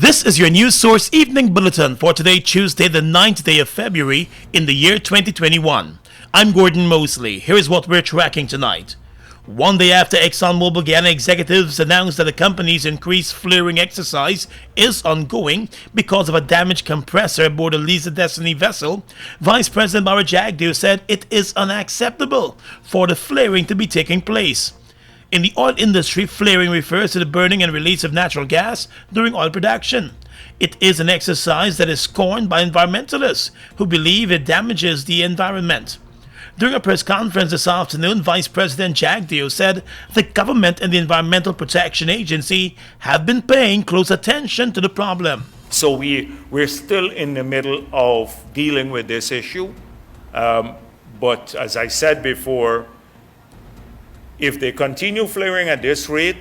This is your News Source Evening Bulletin for today, Tuesday, the 9th day of February in the year 2021. I'm Gordon Mosley. Here is what we're tracking tonight. One day after ExxonMobil Guyana executives announced that the company's increased flaring exercise is ongoing because of a damaged compressor aboard the Liza Destiny vessel, Vice President Barbara Jagdeo said it is unacceptable for the flaring to be taking place. In the oil industry, flaring refers to the burning and release of natural gas during oil production. It is an exercise that is scorned by environmentalists who believe it damages the environment. During a press conference this afternoon, Vice President Jagdeo said the government and the Environmental Protection Agency have been paying close attention to the problem. So we're still in the middle of dealing with this issue. But as I said before, if they continue flaring at this rate,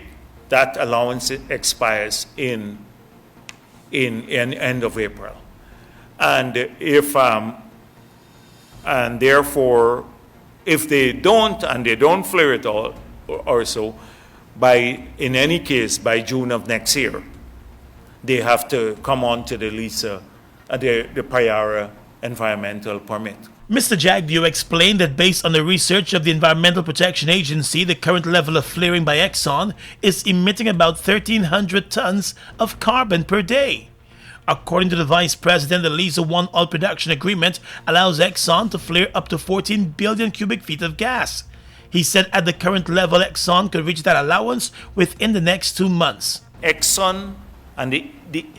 that allowance expires in end of April. And and therefore, if they don't flare it all, or so, in any case, by June of next year, they have to come on to the Liza, the Payara environmental permit. Mr. Jagdeo explained that based on the research of the Environmental Protection Agency, the current level of flaring by Exxon is emitting about 1,300 tons of carbon per day. According to the Vice President, the Liza 1 oil production agreement allows Exxon to flare up to 14 billion cubic feet of gas. He said at the current level, Exxon could reach that allowance within the next 2 months. Exxon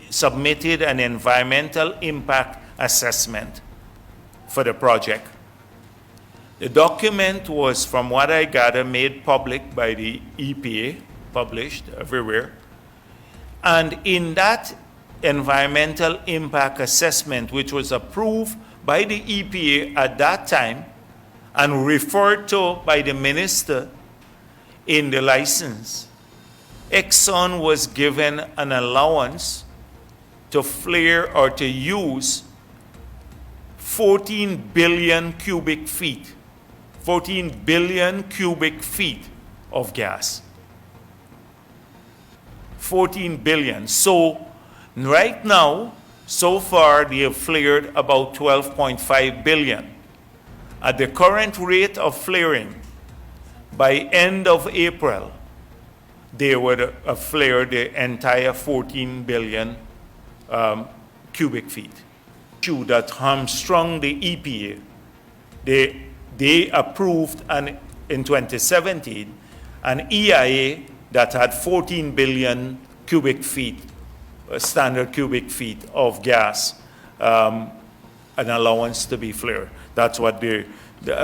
submitted an environmental impact assessment for the project. The document was, from what I gather, made public by the EPA, published everywhere. And in that environmental impact assessment, which was approved by the EPA at that time and referred to by the minister in the license, Exxon was given an allowance to flare or to use 14 billion cubic feet of gas. 14 billion. So right now, so far, they have flared about 12.5 billion. At the current rate of flaring, by end of April, they would have flared the entire 14 billion cubic feet. That hamstrung the EPA. They approved in 2017 an EIA that had 14 billion cubic feet, standard cubic feet of gas, an allowance to be flared. That's what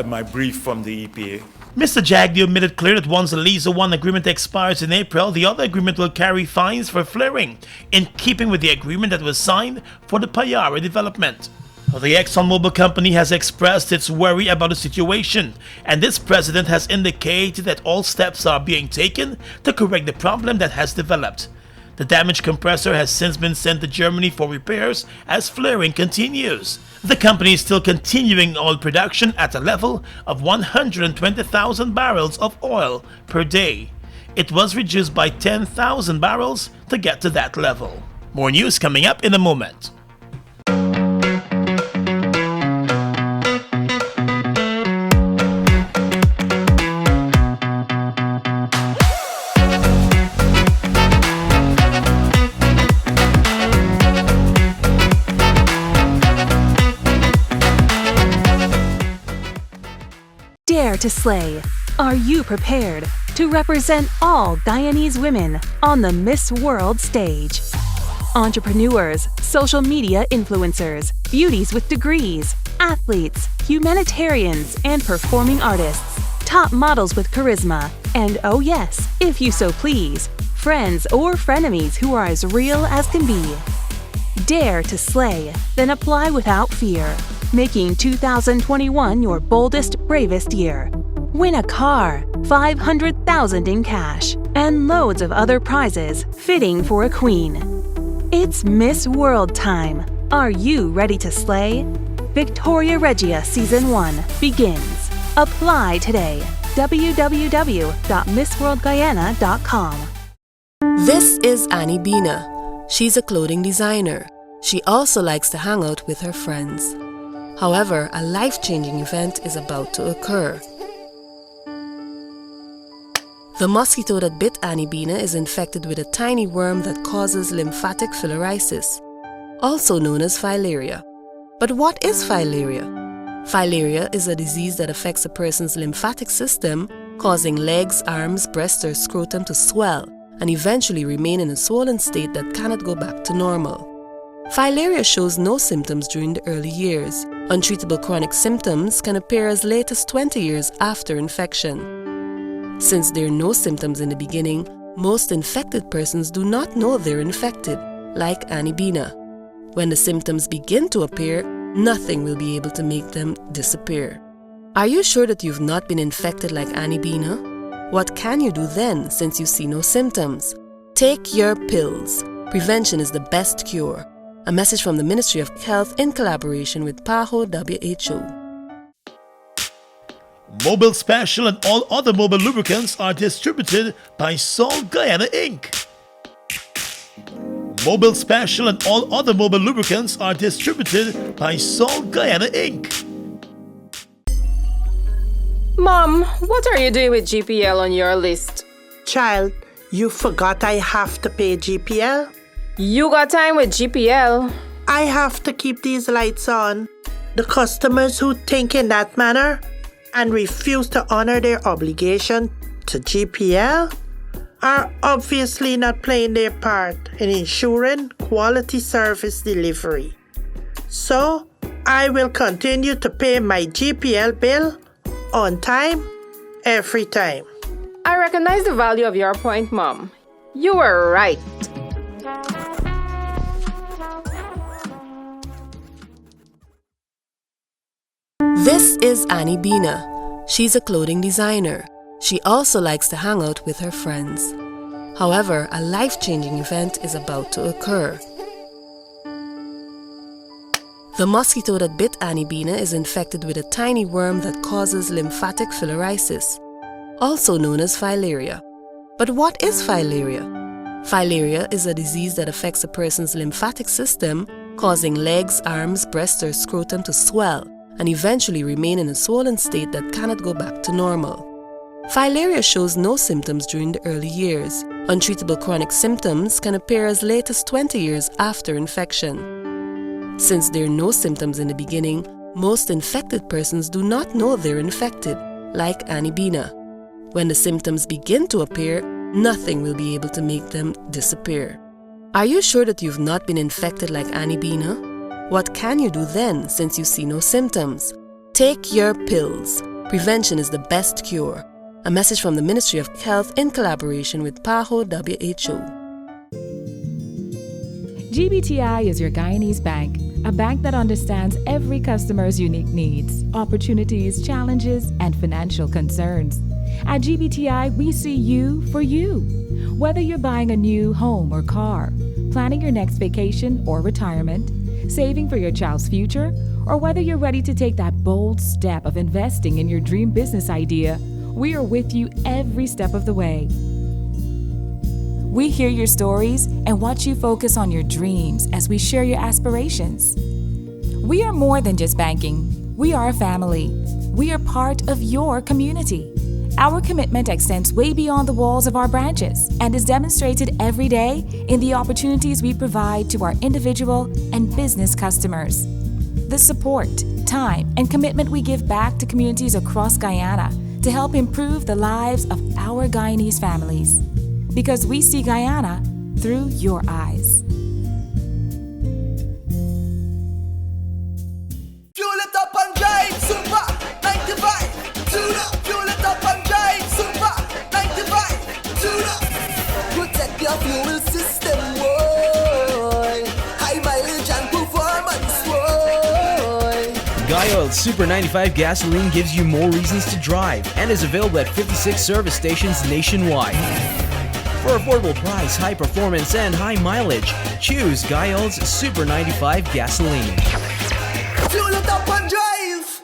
my brief from the EPA. Mr. Jagdeo made it clear that once the Liza 1 agreement expires in April, the other agreement will carry fines for flaring, in keeping with the agreement that was signed for the Payara development. The ExxonMobil company has expressed its worry about the situation, and this president has indicated that all steps are being taken to correct the problem that has developed. The damaged compressor has since been sent to Germany for repairs as flaring continues. The company is still continuing oil production at a level of 120,000 barrels of oil per day. It was reduced by 10,000 barrels to get to that level. More news coming up in a moment. Dare to slay. Are you prepared to represent all Guyanese women on the Miss World stage? Entrepreneurs, social media influencers, beauties with degrees, athletes, humanitarians, and performing artists, top models with charisma, and oh yes, if you so please, friends or frenemies who are as real as can be. Dare to slay, then apply without fear, making 2021 your boldest, bravest year. Win a car, $500,000 in cash, and loads of other prizes fitting for a queen. It's Miss World time. Are you ready to slay? Victoria Regia Season 1 begins. Apply today. www.missworldguyana.com. This is Annie Bina. She's a clothing designer. She also likes to hang out with her friends. However, a life-changing event is about to occur. The mosquito that bit Annie Bina is infected with a tiny worm that causes lymphatic filariasis, also known as filaria. But what is filaria? Filaria is a disease that affects a person's lymphatic system, causing legs, arms, breasts, or scrotum to swell and eventually remain in a swollen state that cannot go back to normal. Filaria shows no symptoms during the early years. Untreatable chronic symptoms can appear as late as 20 years after infection. Since there are no symptoms in the beginning, most infected persons do not know they're infected, like Annie Bina. When the symptoms begin to appear, nothing will be able to make them disappear. Are you sure that you've not been infected like Annie Bina? What can you do then since you see no symptoms? Take your pills. Prevention is the best cure. A message from the Ministry of Health in collaboration with PAHO WHO. Mobil Special and all other Mobil lubricants are distributed by Salt Guyana Inc. Mobil Special and all other Mobil lubricants are distributed by Salt Guyana Inc. Mom, what are you doing with GPL on your list? Child, you forgot I have to pay GPL? You got time with GPL? I have to keep these lights on. The customers who think in that manner and refuse to honor their obligation to GPL are obviously not playing their part in ensuring quality service delivery. So, I will continue to pay my GPL bill on time, every time. I recognize the value of your point, Mom. You were right. This is Annie Bina. She's a clothing designer. She also likes to hang out with her friends. However, a life-changing event is about to occur. The mosquito that bit Annie Bina is infected with a tiny worm that causes lymphatic filariasis, also known as filaria. But what is filaria? Filaria is a disease that affects a person's lymphatic system, causing legs, arms, breasts, or scrotum to swell and eventually remain in a swollen state that cannot go back to normal. Filaria shows no symptoms during the early years. Untreatable chronic symptoms can appear as late as 20 years after infection. Since there are no symptoms in the beginning, most infected persons do not know they're infected, like Annie Bina. When the symptoms begin to appear, nothing will be able to make them disappear. Are you sure that you've not been infected like Annie Bina? What can you do then since you see no symptoms? Take your pills. Prevention is the best cure. A message from the Ministry of Health in collaboration with PAHO WHO. GBTI is your Guyanese bank, a bank that understands every customer's unique needs, opportunities, challenges, and financial concerns. At GBTI, we see you for you. Whether you're buying a new home or car, planning your next vacation or retirement, saving for your child's future, or whether you're ready to take that bold step of investing in your dream business idea, we are with you every step of the way. We hear your stories and watch you focus on your dreams as we share your aspirations. We are more than just banking. We are a family. We are part of your community. Our commitment extends way beyond the walls of our branches and is demonstrated every day in the opportunities we provide to our individual and business customers. The support, time, and commitment we give back to communities across Guyana to help improve the lives of our Guyanese families. Because we see Guyana through your eyes. Fuel it up and drive, Super 95. Tune up. Fuel it up and drive, Super 95. Tune up. Protect your fuel system, boy. High mileage and performance, boy. Guy Oil's Super 95 gasoline gives you more reasons to drive and is available at 56 service stations nationwide. For affordable price, high performance, and high mileage, choose Guy Oil's Super 95 gasoline. Fuel it up and drive.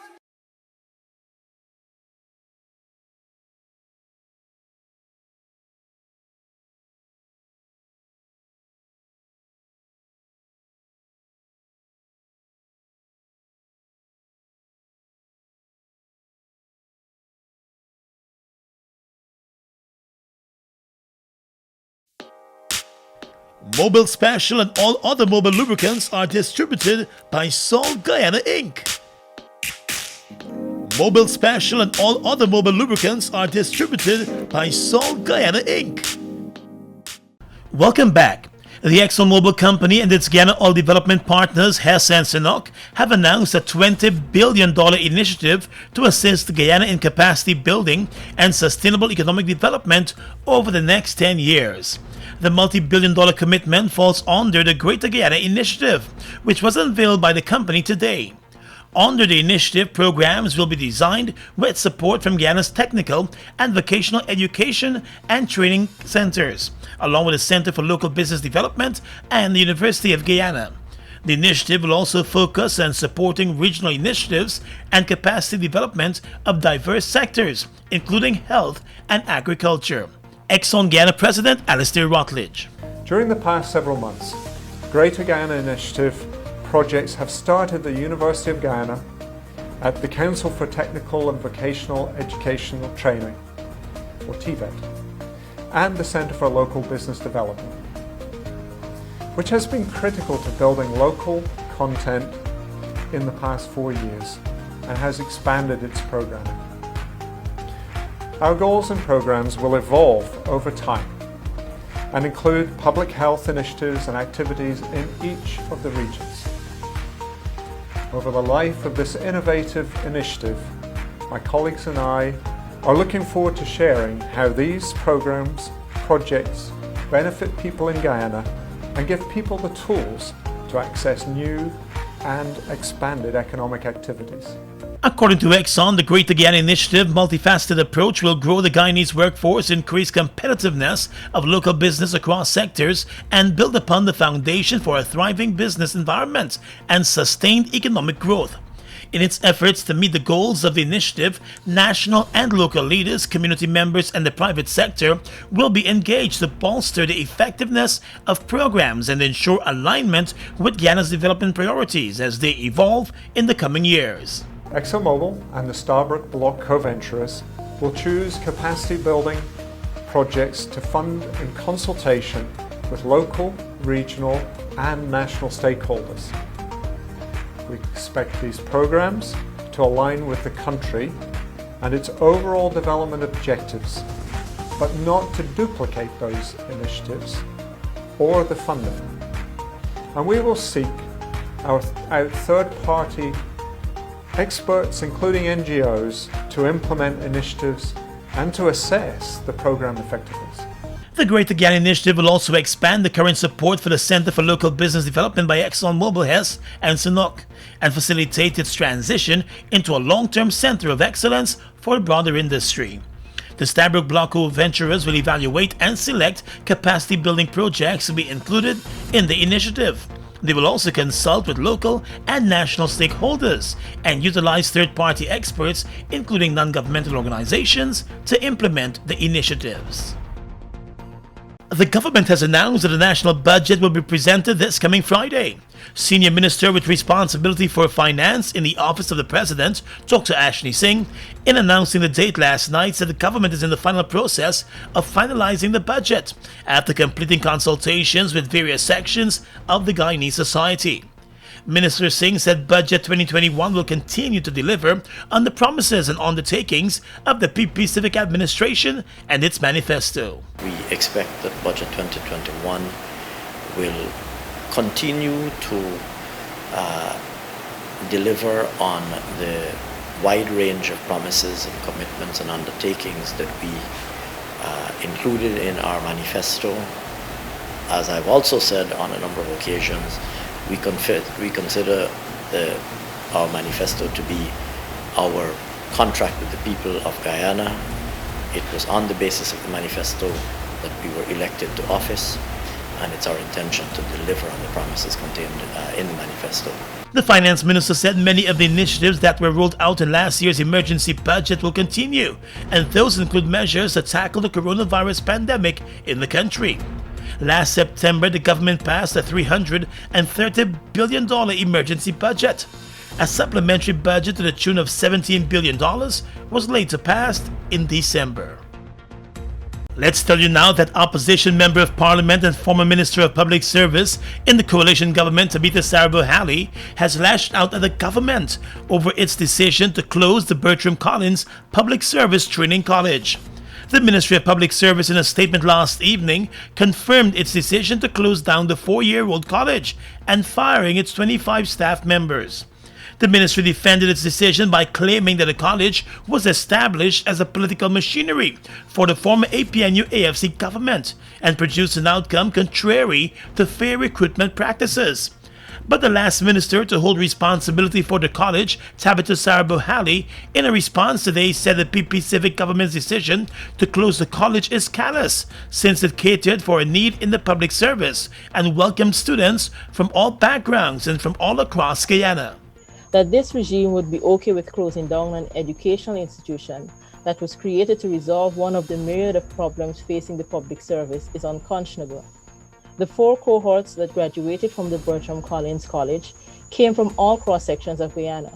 Mobil Special and all other Mobil lubricants are distributed by Sol Guyana Inc. Mobil Special and all other Mobil lubricants are distributed by Sol Guyana Inc. Welcome back. The ExxonMobil company and its Guyana oil development partners, Hess and Sinnock, have announced a $20 billion initiative to assist Guyana in capacity building and sustainable economic development over the next 10 years. The multi-billion-dollar commitment falls under the Greater Guyana Initiative, which was unveiled by the company today. Under the initiative, programs will be designed with support from Guyana's technical and vocational education and training centers, along with the Center for Local Business Development and the University of Guyana. The initiative will also focus on supporting regional initiatives and capacity development of diverse sectors, including health and agriculture. Exxon Guyana President Alistair Rutledge. During the past several months, Greater Guyana Initiative projects have started at the University of Guyana, at the Council for Technical and Vocational Educational Training, or TVET, and the Center for Local Business Development, which has been critical to building local content in the past 4 years and has expanded its programming. Our goals and programs will evolve over time and include public health initiatives and activities in each of the regions. Over the life of this innovative initiative, my colleagues and I are looking forward to sharing how these programs, projects benefit people in Guyana and give people the tools to access new and expanded economic activities. According to Exxon, the Greater Guyana Initiative multifaceted approach will grow the Guyanese workforce, increase competitiveness of local business across sectors, and build upon the foundation for a thriving business environment and sustained economic growth. In its efforts to meet the goals of the initiative, national and local leaders, community members, and the private sector will be engaged to bolster the effectiveness of programs and ensure alignment with Guyana's development priorities as they evolve in the coming years. ExxonMobil and the Starbrook Block co-venturers will choose capacity building projects to fund in consultation with local, regional, and national stakeholders. We expect these programs to align with the country and its overall development objectives, but not to duplicate those initiatives or the funding. And we will seek out third-party experts, including NGOs, to implement initiatives and to assess the program effectiveness. The Greater Guyana Initiative will also expand the current support for the Center for Local Business Development by ExxonMobil, Hess, and Sinnock, and facilitate its transition into a long-term center of excellence for the broader industry. The Starbrook Block co-venturers will evaluate and select capacity building projects to be included in the initiative. They will also consult with local and national stakeholders and utilize third-party experts, including non-governmental organizations, to implement the initiatives. The government has announced that the national budget will be presented this coming Friday. Senior Minister with responsibility for finance in the Office of the President, Dr. Ashley Singh, in announcing the date last night, said the government is in the final process of finalizing the budget after completing consultations with various sections of the Guyanese society. Minister Singh said Budget 2021 will continue to deliver on the promises and undertakings of the PP Civic Administration and its manifesto. We expect that Budget 2021 will continue to deliver on the wide range of promises and commitments and undertakings that we included in our manifesto. As I've also said on a number of occasions, we consider our manifesto to be our contract with the people of Guyana. It was on the basis of the manifesto that we were elected to office, and it's our intention to deliver on the promises contained in the manifesto. The finance minister said many of the initiatives that were rolled out in last year's emergency budget will continue, and those include measures to tackle the coronavirus pandemic in the country. Last September, the government passed a $330 billion emergency budget. A supplementary budget to the tune of $17 billion was later passed in December. Let's tell you now that opposition member of parliament and former minister of public service in the coalition government, Tabitha Sarabu-Halley, has lashed out at the government over its decision to close the Bertram Collins Public Service Training College. The Ministry of Public Service, in a statement last evening, confirmed its decision to close down the four-year-old college and firing its 25 staff members. The ministry defended its decision by claiming that the college was established as a political machinery for the former APNU-AFC government and produced an outcome contrary to fair recruitment practices. But the last minister to hold responsibility for the college, Tabitha Sarabu-Halley, in a response today said the PP Civic government's decision to close the college is callous, since it catered for a need in the public service and welcomed students from all backgrounds and from all across Guyana. That this regime would be okay with closing down an educational institution that was created to resolve one of the myriad of problems facing the public service is unconscionable. The 4 cohorts that graduated from the Bertram Collins College came from all cross-sections of Guyana.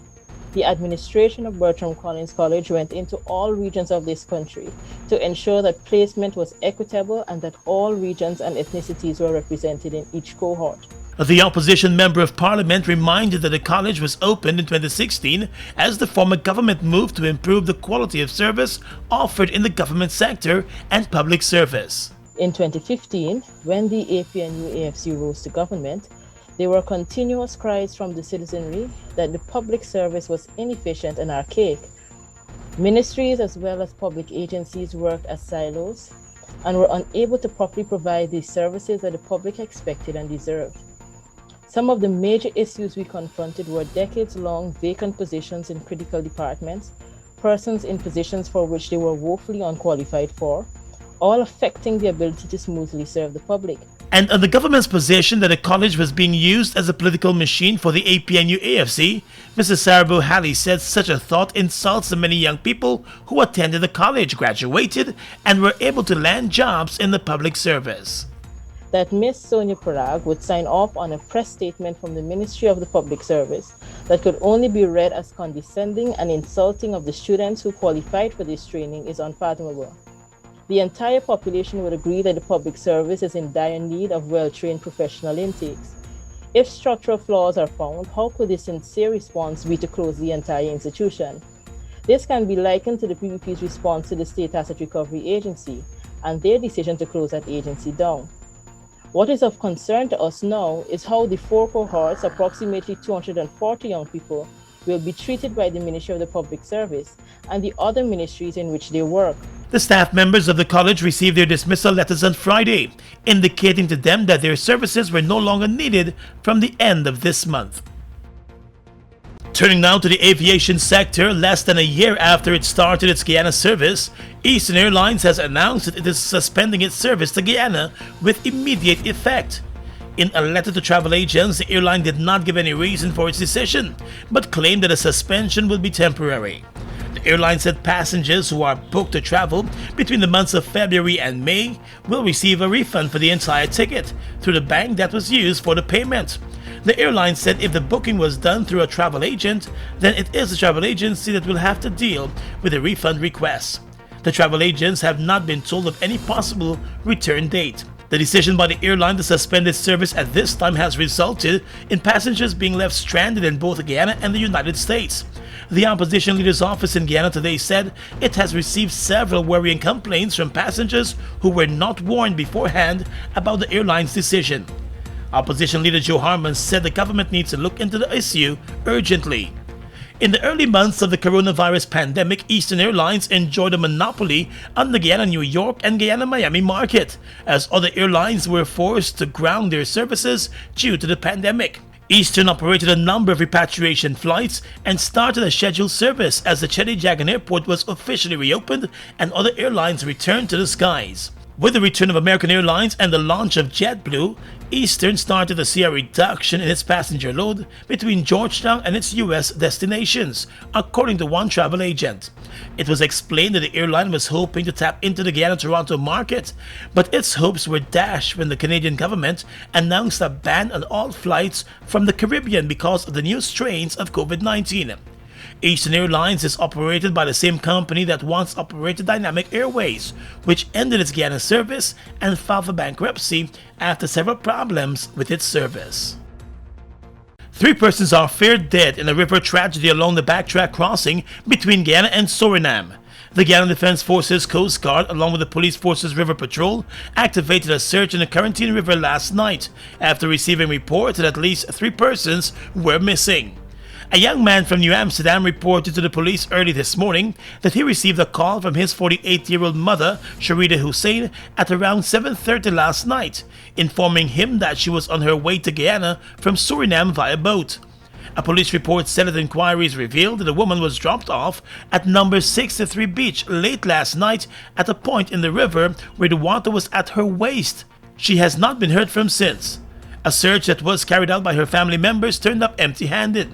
The administration of Bertram Collins College went into all regions of this country to ensure that placement was equitable and that all regions and ethnicities were represented in each cohort. The opposition member of parliament reminded that the college was opened in 2016 as the former government moved to improve the quality of service offered in the government sector and public service. In 2015, when the APNU-AFC rose to government, there were continuous cries from the citizenry that the public service was inefficient and archaic. Ministries as well as public agencies worked as silos and were unable to properly provide the services that the public expected and deserved. Some of the major issues we confronted were decades-long vacant positions in critical departments, persons in positions for which they were woefully unqualified for, all affecting the ability to smoothly serve the public. And on the government's position that the college was being used as a political machine for the APNU-AFC, Mrs. Sarabu-Halley said such a thought insults the many young people who attended the college, graduated, and were able to land jobs in the public service. That Ms. Sonia Parag would sign off on a press statement from the Ministry of the Public Service that could only be read as condescending and insulting of the students who qualified for this training is unfathomable. The entire population would agree that the public service is in dire need of well-trained professional intakes. If structural flaws are found, how could the sincere response be to close the entire institution? This can be likened to the PPP's response to the State Asset Recovery Agency and their decision to close that agency down. What is of concern to us now is how the 4 cohorts, approximately 240 young people, will be treated by the Ministry of the Public Service and the other ministries in which they work. The staff members of the college received their dismissal letters on Friday, indicating to them that their services were no longer needed from the end of this month. Turning now to the aviation sector, less than a year after it started its Guyana service, Eastern Airlines has announced that it is suspending its service to Guyana with immediate effect. In a letter to travel agents, the airline did not give any reason for its decision, but claimed that a suspension would be temporary. The airline said passengers who are booked to travel between the months of February and May will receive a refund for the entire ticket through the bank that was used for the payment. The airline said if the booking was done through a travel agent, then it is the travel agency that will have to deal with the refund request. The travel agents have not been told of any possible return date. The decision by the airline to suspend its service at this time has resulted in passengers being left stranded in both Guyana and the United States. The opposition leader's office in Guyana today said it has received several worrying complaints from passengers who were not warned beforehand about the airline's decision. Opposition leader Joe Harmon said the government needs to look into the issue urgently. In the early months of the coronavirus pandemic, Eastern Airlines enjoyed a monopoly on the Guyana-New York and Guyana-Miami market, as other airlines were forced to ground their services due to the pandemic. Eastern operated a number of repatriation flights and started a scheduled service as the Cheddi-Jagan Airport was officially reopened and other airlines returned to the skies. With the return of American Airlines and the launch of JetBlue, Eastern started to see a reduction in its passenger load between Georgetown and its U.S. destinations, according to one travel agent. It was explained that the airline was hoping to tap into the Guyana-Toronto market, but its hopes were dashed when the Canadian government announced a ban on all flights from the Caribbean because of the new strains of COVID-19. Eastern Airlines is operated by the same company that once operated Dynamic Airways, which ended its Guyana service and filed for bankruptcy after several problems with its service. 3 persons are feared dead in a river tragedy along the backtrack crossing between Guyana and Suriname. The Guyana Defense Forces Coast Guard, along with the Police Forces River Patrol, activated a search in the Quarantine River last night after receiving reports that at least 3 persons were missing. A young man from New Amsterdam reported to the police early this morning that he received a call from his 48-year-old mother, Sharida Hussein, at around 7:30 last night, informing him that she was on her way to Guyana from Suriname via boat. A police report said that inquiries revealed that the woman was dropped off at number 63 Beach late last night at a point in the river where the water was at her waist. She has not been heard from since. A search that was carried out by her family members turned up empty-handed.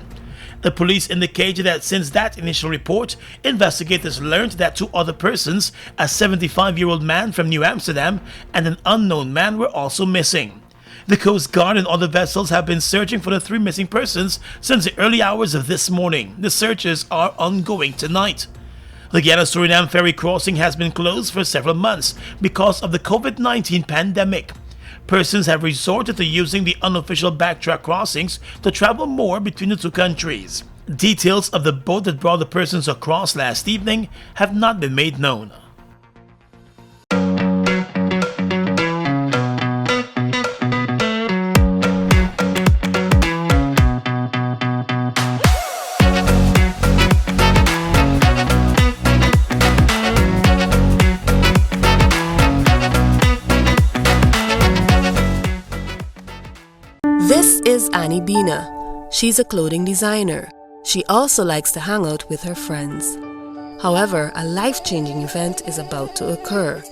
The police indicated that since that initial report, investigators learned that 2 other persons, a 75-year-old man from New Amsterdam and an unknown man, were also missing. The Coast Guard and other vessels have been searching for the 3 missing persons since the early hours of this morning. The searches are ongoing tonight. The Guyana-Suriname ferry crossing has been closed for several months because of the COVID-19 pandemic. Persons have resorted to using the unofficial backtrack crossings to travel more between the 2 countries. Details of the boat that brought the persons across last evening have not been made known. This is Annie Bina. She's a clothing designer. She also likes to hang out with her friends. However, a life-changing event is about to occur.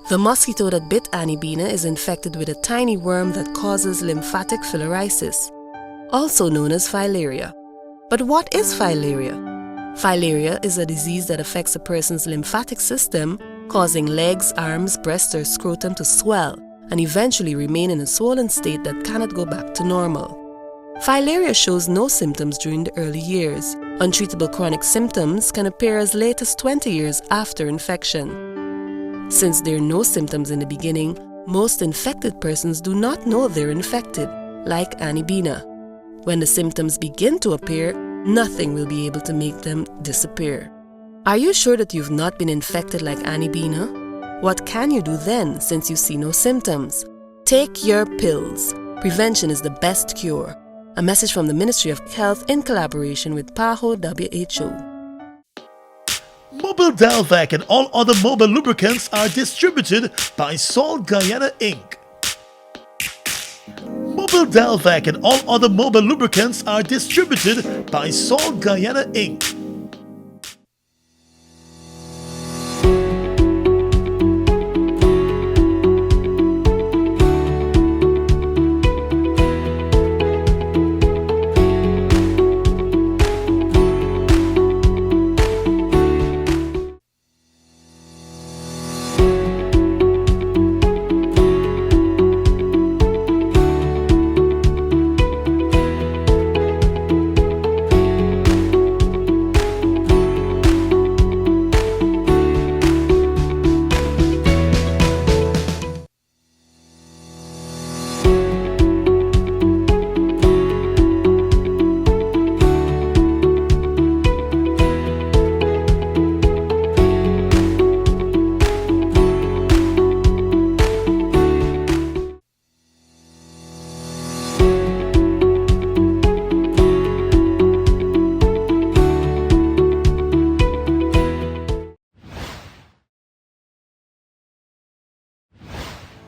The mosquito that bit Annie Bina is infected with a tiny worm that causes lymphatic filariasis, also known as filaria. But what is filaria? Filaria is a disease that affects a person's lymphatic system, causing legs, arms, breasts, or scrotum to swell and eventually remain in a swollen state that cannot go back to normal. Filaria shows no symptoms during the early years. Untreatable chronic symptoms can appear as late as 20 years after infection. Since there are no symptoms in the beginning, most infected persons do not know they're infected, like Annie Bina. When the symptoms begin to appear, nothing will be able to make them disappear. Are you sure that you've not been infected like Annie Bina? What can you do then since you see no symptoms? Take your pills. Prevention is the best cure. A message from the Ministry of Health in collaboration with PAHO WHO. Mobile Dalvac and all other mobile lubricants are distributed by Salt Guyana Inc. Mobile Dalvac and all other mobile lubricants are distributed by Salt Guyana Inc.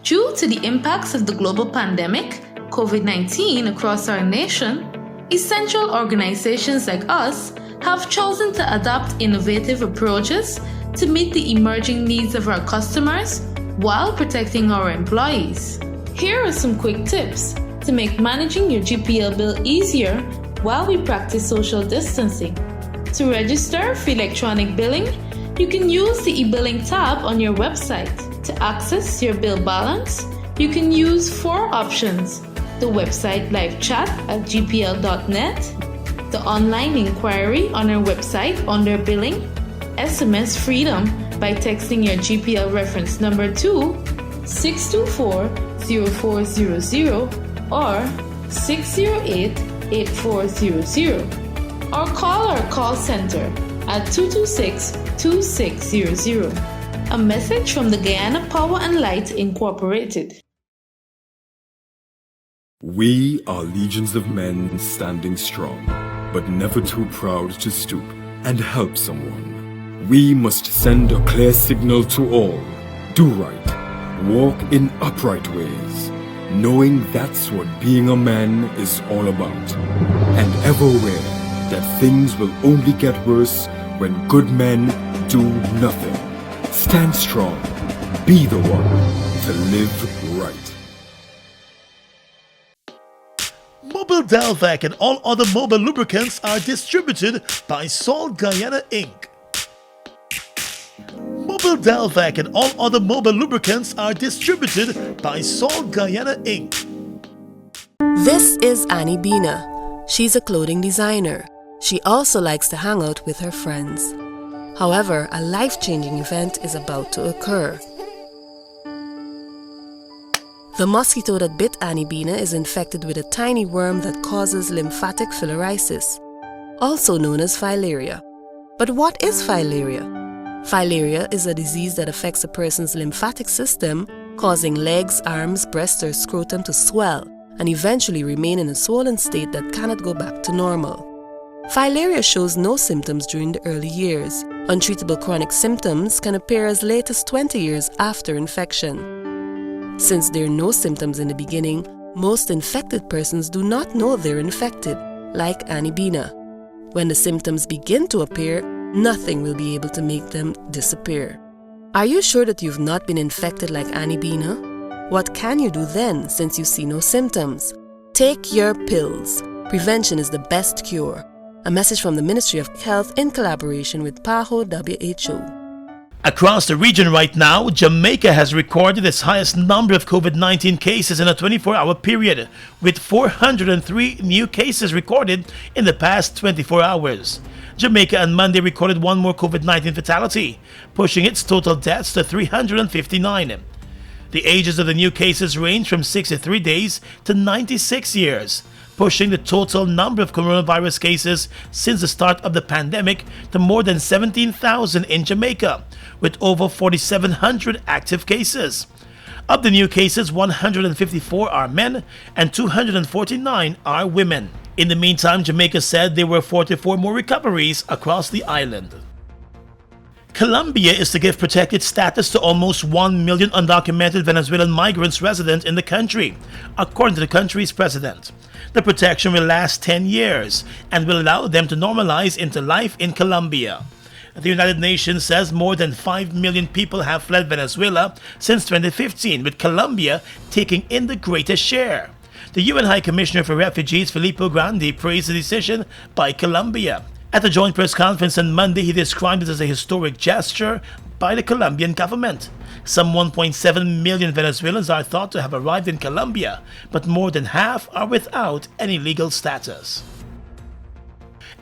Due to the impacts of the global pandemic, COVID-19, across our nation, essential organizations like us have chosen to adopt innovative approaches to meet the emerging needs of our customers while protecting our employees. Here are some quick tips to make managing your GPL bill easier while we practice social distancing. To register for electronic billing, you can use the e-billing tab on your website. To access your bill balance, you can use 4 options: the website live chat at gpl.net, the online inquiry on our website under billing, SMS Freedom by texting your GPL reference number to 624-0400 or 608-8400, or call our call center at 226-2600. A message from the Guyana Power and Light Incorporated. We are legions of men standing strong, but never too proud to stoop and help someone. We must send a clear signal to all. Do right. Walk in upright ways, knowing that's what being a man is all about. And ever aware that things will only get worse when good men do nothing. Stand strong. Be the one to live right. Mobil Dalvac and all other mobile lubricants are distributed by Salt Guyana Inc. Mobil Dalvac and all other mobile lubricants are distributed by Salt Guyana Inc. This is Annie Bina. She's a clothing designer. She also likes to hang out with her friends. However, a life-changing event is about to occur. The mosquito that bit Annie Bina is infected with a tiny worm that causes lymphatic filariasis, also known as filaria. But what is filaria? Filaria is a disease that affects a person's lymphatic system, causing legs, arms, breasts, or scrotum to swell and eventually remain in a swollen state that cannot go back to normal. Filaria shows no symptoms during the early years. Untreatable chronic symptoms can appear as late as 20 years after infection. Since there are no symptoms in the beginning, most infected persons do not know they're infected, like Annie Bina. When the symptoms begin to appear, nothing will be able to make them disappear. Are you sure that you've not been infected like Annie Bina? What can you do then, since you see no symptoms? Take your pills. Prevention is the best cure. A message from the Ministry of Health in collaboration with PAHO WHO. Across the region right now, Jamaica has recorded its highest number of COVID-19 cases in a 24-hour period, with 403 new cases recorded in the past 24 hours. Jamaica on Monday recorded one more COVID-19 fatality, pushing its total deaths to 359. The ages of the new cases range from 63 days to 96 years, pushing the total number of coronavirus cases since the start of the pandemic to more than 17,000 in Jamaica, with over 4,700 active cases. Of the new cases, 154 are men and 249 are women. In the meantime, Jamaica said there were 44 more recoveries across the island. Colombia is to give protected status to almost 1 million undocumented Venezuelan migrants resident in the country, according to the country's president. The protection will last 10 years and will allow them to normalize into life in Colombia. The United Nations says more than 5 million people have fled Venezuela since 2015, with Colombia taking in the greatest share. The UN High Commissioner for Refugees, Filippo Grandi, praised the decision by Colombia. At the joint press conference on Monday, he described it as a historic gesture by the Colombian government. Some 1.7 million Venezuelans are thought to have arrived in Colombia, but more than half are without any legal status.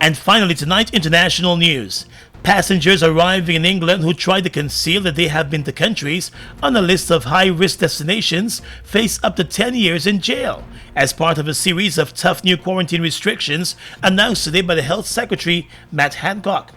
And finally tonight, international news. Passengers arriving in England who tried to conceal that they have been to countries on a list of high-risk destinations face up to 10 years in jail as part of a series of tough new quarantine restrictions announced today by the Health Secretary, Matt Hancock.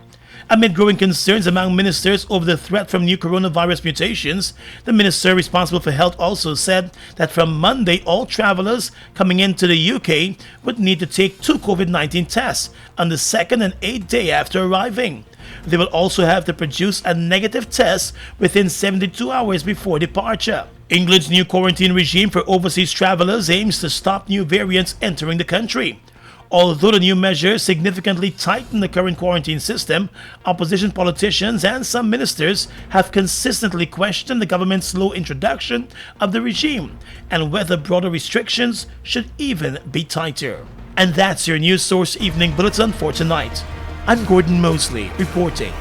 Amid growing concerns among ministers over the threat from new coronavirus mutations, the minister responsible for health also said that from Monday, all travelers coming into the UK would need to take 2 COVID-19 tests on the 2nd and 8th day after arriving. They will also have to produce a negative test within 72 hours before departure. England's new quarantine regime for overseas travelers aims to stop new variants entering the country. Although the new measures significantly tighten the current quarantine system, opposition politicians and some ministers have consistently questioned the government's slow introduction of the regime and whether broader restrictions should even be tighter. And that's your News Source Evening Bulletin for tonight. I'm Gordon Mosley reporting.